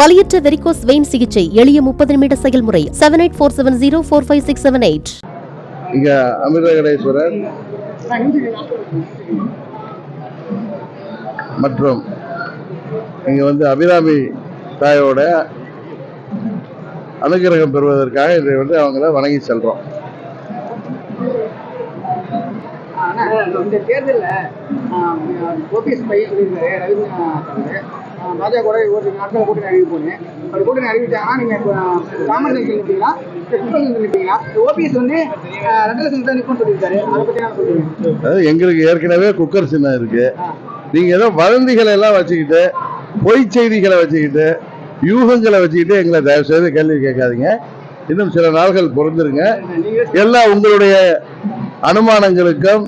வலியற்ற varicose vein சிகிச்சை எளிய 30 நிமிட செயல்முறை 7847045678. இங்க அமிர்தகடேஸ்வரர் மற்றும் இங்க அபிராமி தாயோட அனுகிரகம் பெறுவதற்காக இதை அவங்கள வணங்கி செல்றோம். இந்த தேர்தலில் ஓபிஎஸ் பையன் சொல்லியிருக்காரு ரவீந்திரநாத் பாஜக கூட ஒரு நாட்கள் கூட்டணி அறிவிப்போன்னு ஒரு கூட்டணி அறிவிச்சாங்கன்னா நீங்கள் காமராஜர் நிற்பீங்களா குக்கர் நிற்பீங்களா? ஓபிஎஸ் 2 லட்சம் நிற்கும் சொல்லியிருக்காரு. அதை பற்றி நான் சொல்லுவேன். அதாவது எங்களுக்கு ஏற்கனவே குக்கர் சின்னம் இருக்கு. நீங்க ஏதோ வதந்திகளை எல்லாம் வச்சுக்கிட்டு பொய் செய்திகளை வச்சுக்கிட்டு யூகங்களை வச்சுக்கிட்டு எங்களை தயவு செய்து கேள்வி கேட்காதீங்க. இன்னும் சில நாள்கள் பொறுத்திருங்க. எல்லாம் உங்களுடைய அனுமானங்களுக்கும்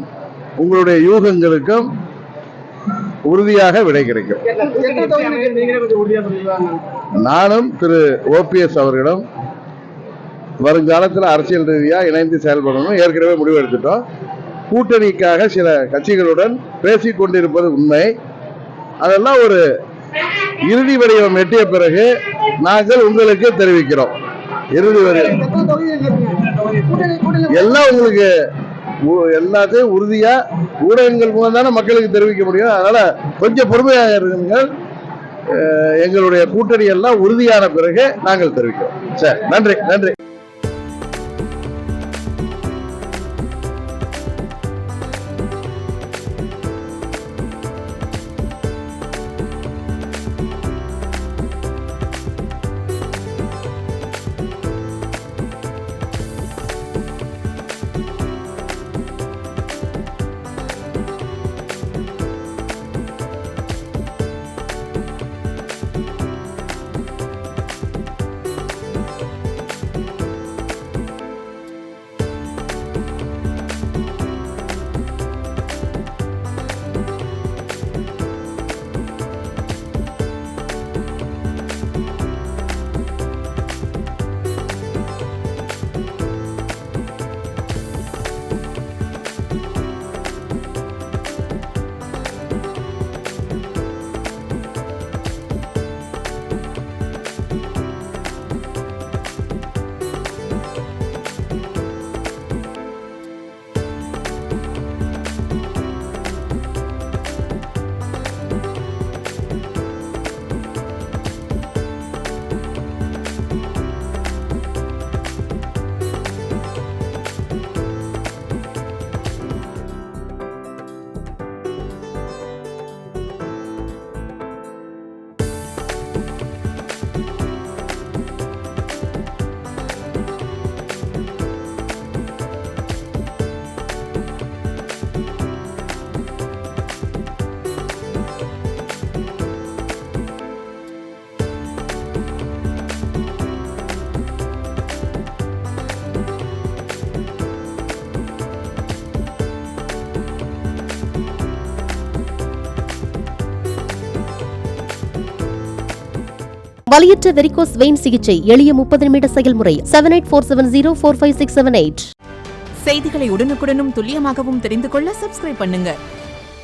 உங்களுடைய யூகங்களுக்கும் உறுதியாக விடை கிடைக்கும். நானும் திரு ஓபிஎஸ் அவர்களிடம் வருங்காலத்தில் அரசியல் ரீதியாக இணைந்து செயல்படணும் ஏற்கனவே முடிவெடுத்துட்டோம். கூட்டணிக்காக சில கட்சிகளுடன் பேசிக் கொண்டிருப்பது உண்மை. அதெல்லாம் ஒரு இறுதி வடிவம் எட்டிய பிறகு நாங்கள் உங்களுக்கு தெரிவிக்கிறோம். இறுதி வடிவம் எல்லாம் உங்களுக்கு எல்லாத்தையும் உறுதியா ஊடகங்கள் மூலம் தானே மக்களுக்கு தெரிவிக்க முடியும். அதனால கொஞ்சம் பொறுமையாக இருங்கள். எங்களுடைய கூட்டணி எல்லாம் உறுதியான பிறகு நாங்கள் தெரிவிக்கிறோம். சரி, நன்றி நன்றி. வலியற்ற வெரிகோஸ் வெயின் சிகிச்சை எளிய 30 நிமிட செயல்முறை 7847045678. செய்திகளை உடனுக்குடனும் துல்லியமாகவும் தெரிந்து கொள்ள சப்ஸ்கிரைப் பண்ணுங்க.